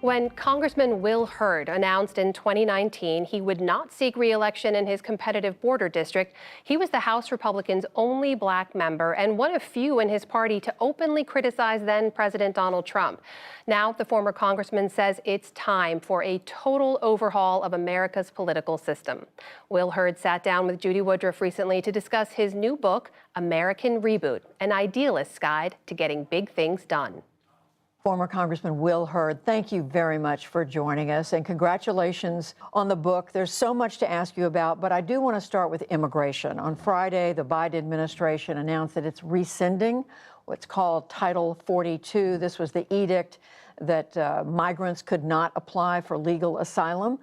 When Congressman Will Hurd announced in 2019 he would not seek re-election in his competitive border district, he was the House Republicans' only black member and one of few in his party to openly criticize then-President Donald Trump. Now, the former congressman says it's time for a total overhaul of America's political system. Will Hurd sat down with Judy Woodruff recently to discuss his new book, American Reboot, an idealist's guide to getting big things done. Former Congressman Will Hurd, thank you very much for joining us, and congratulations on the book. There's so much to ask you about, but I do want to start with immigration. On Friday, the Biden administration announced that it's rescinding what's called Title 42. This was the edict that migrants could not apply for legal asylum.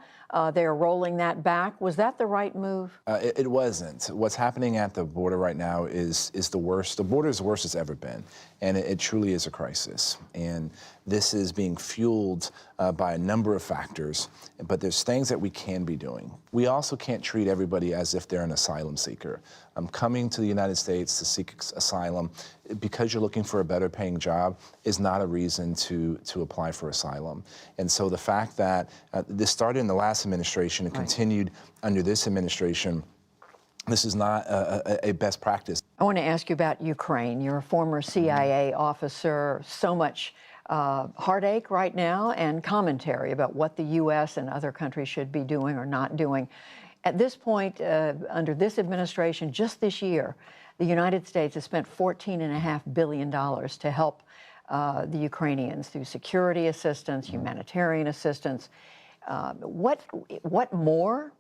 They are rolling that back. Was that the right move? It wasn't. What's happening at the border right now is the worst. The border is the worst it's ever been, and it truly is a crisis. And this is being fueled by a number of factors, but there's things that we can be doing. We also can't treat everybody as if they're an asylum seeker. Coming to the United States to seek asylum because you're looking for a better paying job is not a reason to apply for asylum. And so the fact that this started in the last administration and continued under this administration, this is not a best practice. I want to ask you about Ukraine. You're a former CIA officer. So much heartache right now and commentary about what the U.S. and other countries should be doing or not doing. At this point, under this administration, just this year, the United States has spent $14.5 billion to help the Ukrainians through security assistance, humanitarian assistance. What more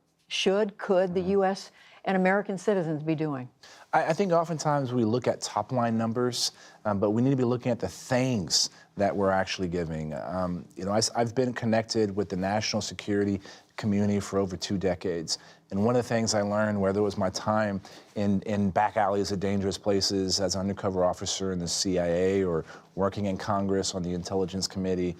could the U.S. and American citizens be doing? I think oftentimes we look at top-line numbers, but we need to be looking at the things that we're actually giving. I've been connected with the national security community for over 2 decades. And one of the things I learned, whether it was my time in back alleys of dangerous places as an undercover officer in the CIA or working in Congress on the Intelligence Committee,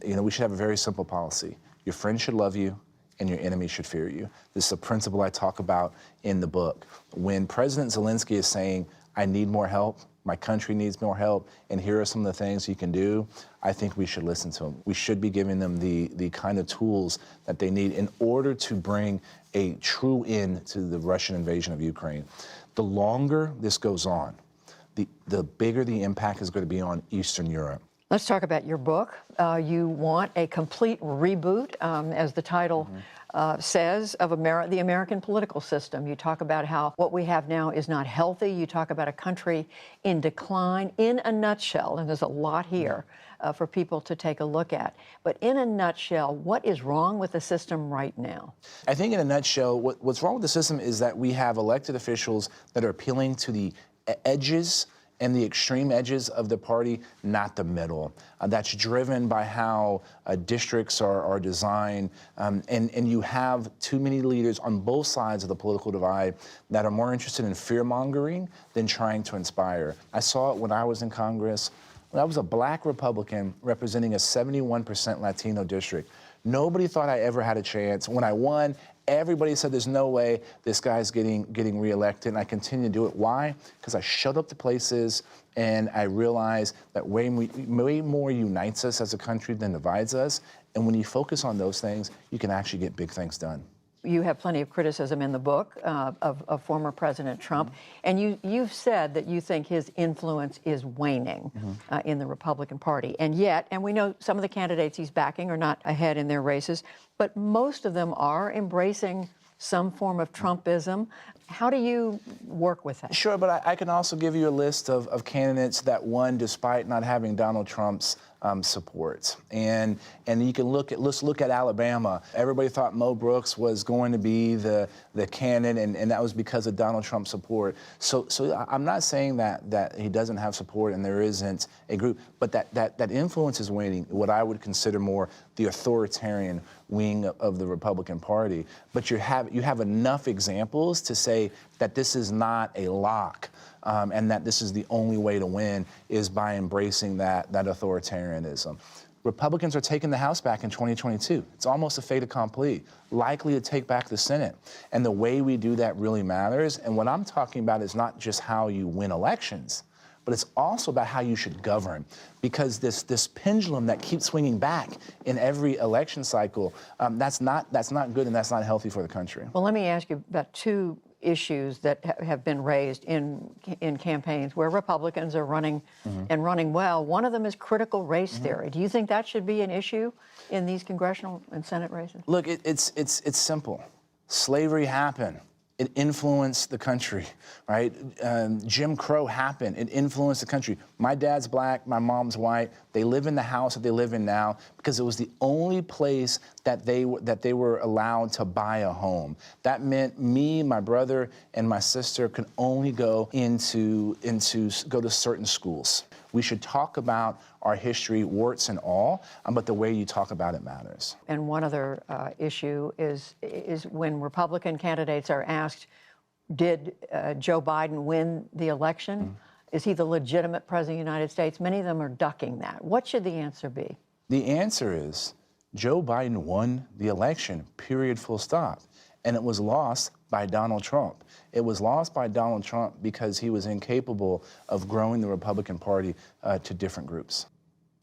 we should have a very simple policy. Your friends should love you, and your enemy should fear you. This is a principle I talk about in the book. When President Zelensky is saying, I need more help, my country needs more help, and here are some of the things you can do, I think we should listen to them. We should be giving them the kind of tools that they need in order to bring a true end to the Russian invasion of Ukraine. The longer this goes on, the bigger the impact is going to be on Eastern Europe. Let's talk about your book. You want a complete reboot, as the title says, of the American political system. You talk about how what we have now is not healthy. You talk about a country in decline. In a nutshell, and there's a lot here for people to take a look at, but in a nutshell, what is wrong with the system right now? I think in a nutshell, what's wrong with the system is that we have elected officials that are appealing to the edges and the extreme edges of the party, not the middle. That's driven by how districts are designed, and you have too many leaders on both sides of the political divide that are more interested in fear-mongering than trying to inspire. I saw it when I was in Congress. When I was a black Republican representing a 71% Latino district, nobody thought I ever had a chance. When I won, everybody said there's no way this guy's getting reelected, and I continue to do it. Why? Because I showed up to places and I realized that way more unites us as a country than divides us. And when you focus on those things, you can actually get big things done. You have plenty of criticism in the book of former President Trump, and you've said that you think his influence is waning in the Republican Party. And yet, and we know some of the candidates he's backing are not ahead in their races, but most of them are embracing some form of Trumpism. How do you work with that? Sure, but I can also give you a list of candidates that won despite not having Donald Trump's support. And you can let's look at Alabama. Everybody thought Mo Brooks was going to be the candidate, and that was because of Donald Trump's support. So I'm not saying that he doesn't have support and there isn't a group, but that influence is waning, what I would consider more the authoritarian wing of the Republican Party. But you have enough examples to say that this is not a lock. And that this is the only way to win is by embracing that authoritarianism. Republicans are taking the House back in 2022. It's almost a fait accompli, likely to take back the Senate. And the way we do that really matters. And what I'm talking about is not just how you win elections, but but it's also about how you should govern. Because this pendulum that keeps swinging back in every election cycle, that's not good, and that's not healthy for the country. Well, let me ask you about two issues that have been raised in campaigns where Republicans are running and running well. One of them is critical race theory. Do you think that should be an issue in these congressional and Senate races? Look, it's simple. Slavery happened. It influenced the country, right? Jim Crow happened. It influenced the country. My dad's black, my mom's white. They live in the house that they live in now because it was the only place that they were allowed to buy a home. That meant me, my brother, and my sister could only go to certain schools. We should talk about our history, warts and all, but the way you talk about it matters. And one other issue is when Republican candidates are asked, did Joe Biden win the election? Is he the legitimate president of the United States? Many of them are ducking that. What should the answer be? The answer is Joe Biden won the election, period, full stop. And it was lost by Donald Trump. It was lost by Donald Trump because he was incapable of growing the Republican Party to different groups.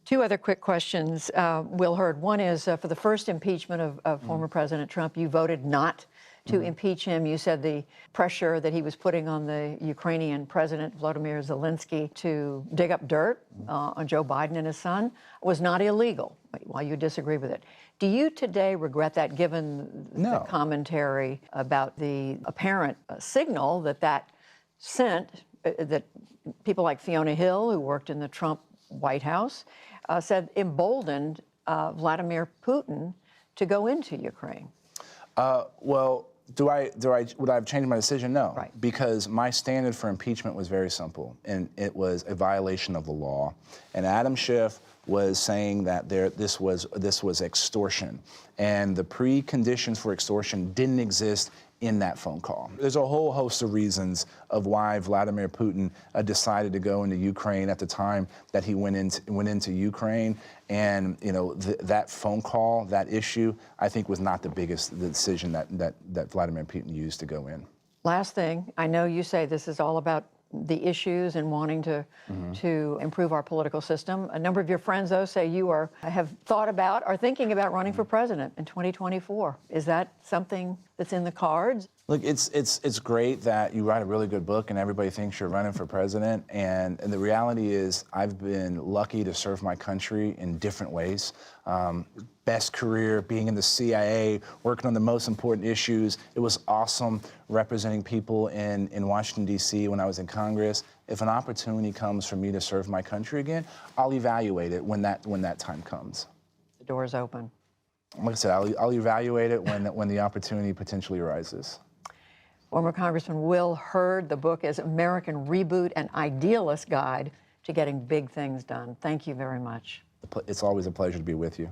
Two other quick questions, Will Hurd. One is for the first impeachment of former President Trump, you voted not to impeach him. You said the pressure that he was putting on the Ukrainian President, Volodymyr Zelensky, to dig up dirt on Joe Biden and his son was not illegal, while you disagree with it. Do you today regret that, given the commentary about the apparent signal that sent, that people like Fiona Hill, who worked in the Trump White House, said emboldened Vladimir Putin to go into Ukraine? Well, would I have changed my decision? No, Right. Because my standard for impeachment was very simple, and it was a violation of the law. And Adam Schiff was saying that this was extortion, and the preconditions for extortion didn't exist in that phone call. There's a whole host of reasons of why Vladimir Putin decided to go into Ukraine at the time that he went into Ukraine, and that phone call, that issue, I think was not the biggest decision that Vladimir Putin used to go in. Last thing, I know you say this is all about the issues and wanting to improve our political system. A number of your friends, though, say you have thought about, are thinking about running for president in 2024. Is that something that's in the cards? Look, it's great that you write a really good book and everybody thinks you're running for president. And the reality is I've been lucky to serve my country in different ways. Best career being in the CIA, working on the most important issues. It was awesome representing people in Washington, D.C. when I was in Congress. If an opportunity comes for me to serve my country again, I'll evaluate it when that time comes. The door's open. Like I said, I'll evaluate it when the opportunity potentially arises. Former Congressman Will Hurd. The book is American Reboot, an Idealist Guide to Getting Big Things Done. Thank you very much. It's always a pleasure to be with you.